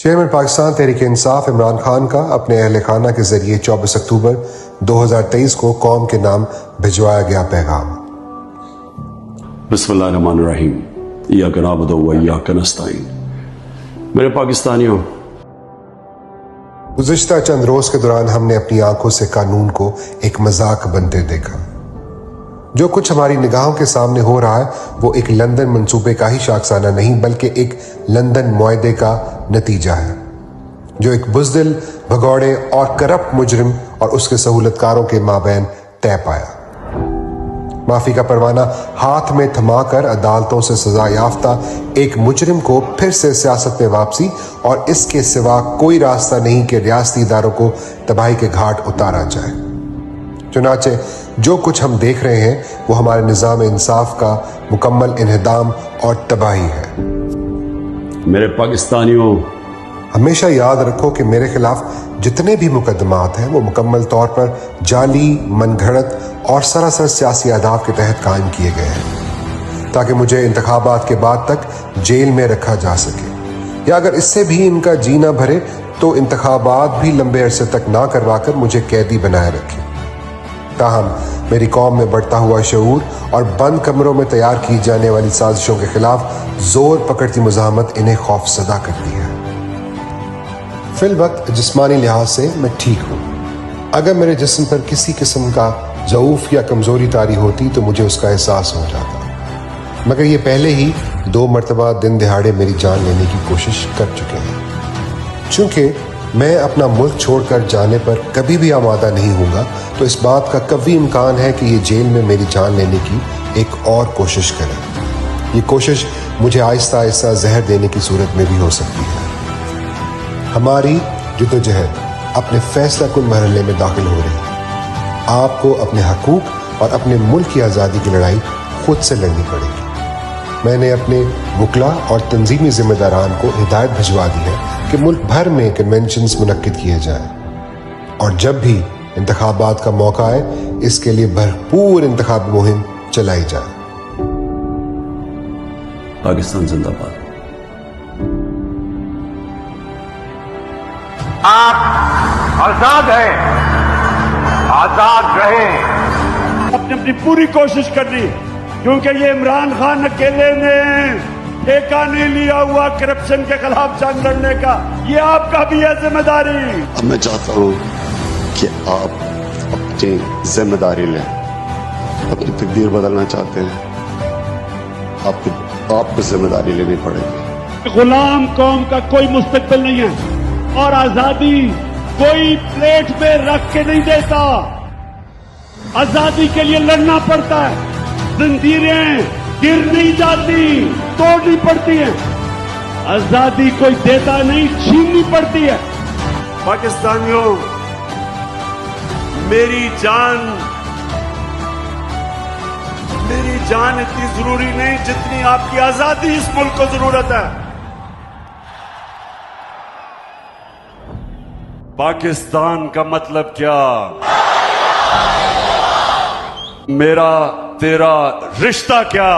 Chairman Pakistan Tehreek Insaf Imran Khan का अपने अहल खाना के जरिए 24 अक्टूबर 2023 को कौम के नाम भिजवाया गया पैगाम। बिस्मिल्लाहिर्रहमानिर्रहीम, इय्याका नअबुदु व इय्याका नस्तईन। मेरे पाकिस्तानियों, गुज़िश्ता चंद रोज के दौरान हमने अपनी आंखों से कानून को एक मजाक बनते देखा। जो कुछ हमारी निगाहों के सामने हो रहा है वो एक लंदन मंसूबे का ही शाखसाना नहीं बल्कि एक लंदन मुआहदे का नतीजा है, जो एक बुज़दिल, भगौड़े और करप्ट मुजरिम और उसके सहूलतकारों के माबैन तय पाया। माफी का परवाना हाथ में थमाकर अदालतों से सजा याफ्ता एक मुजरिम को फिर से सियासत में वापसी और इसके सिवा कोई रास्ता नहीं कि रियासती इदारों को तबाही के घाट उतारा जाए। चुनाचे जो कुछ हम देख रहे हैं वो हमारे निज़ाम इंसाफ का मुकम्मल इन्हदाम और तबाही है। मेरे पाकिस्तानियों, हमेशा याद रखो कि मेरे खिलाफ जितने भी मुकदमात हैं वो मुकम्मल तौर पर जाली, मनगढ़ंत और सरासर सियासी अहदाफ के तहत कायम किए गए हैं ताकि मुझे इंतखाबात के बाद तक जेल में रखा जा सके, या अगर इससे भी इनका जी ना भरे तो इंतखाबात भी लंबे अरसे तक ना करवाकर मुझे कैदी बनाए रखे। ताहम मेरी कौम में बढ़ता हुआ शऊर और बंद कमरों में तैयार की जाने वाली साजिशों के खिलाफ जोर पकड़ती मुज़ाहमत इन्हें खौफज़दा करती है। फिल वक्त जिस्मानी लिहाज से मैं ठीक हूँ। अगर मेरे जिस्म पर किसी किस्म का ज़ऊफ या कमज़ोरी तारी होती तो मुझे उसका एहसास हो जाता, मगर ये पहले ही 2 मरतबा दिन दिहाड़े मेरी जान लेने की कोशिश कर चुके हैं। चूँकि मैं अपना मुल्क छोड़कर जाने पर कभी भी आमादा नहीं हूँगा तो इस बात का कभी इम्कान है कि ये जेल में मेरी जान लेने की एक और कोशिश करें। ये कोशिश मुझे आहिस्ता आहिस्ता जहर देने की सूरत में भी हो सकती है। हमारी जद्दोजहद अपने फैसला कुन मरहले में दाखिल हो रही है। आपको अपने हकूक और अपने मुल्क की आज़ादी की लड़ाई खुद से लड़नी पड़ेगी। मैंने अपने वकला और तंजीमी जिम्मेदारान को हिदायत भिजवा दी है कि मुल्क भर में कन्वेंशंस मुनक्किद किए जाएं और जब भी इंतखाबात का मौका आए इसके लिए भरपूर इंतखाबी मुहिम चलाई जाए। पाकिस्तान जिंदाबाद। आप आजाद हैं, आजाद रहें। आपने अपनी पूरी कोशिश कर दी, क्योंकि ये इमरान खान अकेले ने ठेका नहीं लिया हुआ करप्शन के खिलाफ जंग लड़ने का। ये आपका भी है जिम्मेदारी। अब मैं चाहता हूँ कि आप अपनी जिम्मेदारी लें। अपनी तकदीर बदलना चाहते हैं, आपको जिम्मेदारी लेनी पड़ेगी। गुलाम कौम का कोई मुस्तकबिल नहीं है और आजादी कोई प्लेट पे रख के नहीं देता। आजादी के लिए लड़ना पड़ता है। जंजीरें गिर नहीं जाती, तोड़नी पड़ती है। आजादी कोई देता नहीं, छीननी पड़ती है। पाकिस्तानियों, मेरी जान इतनी जरूरी नहीं जितनी आपकी आजादी इस मुल्क को जरूरत है। पाकिस्तान का मतलब क्या? मेरा तेरा रिश्ता क्या?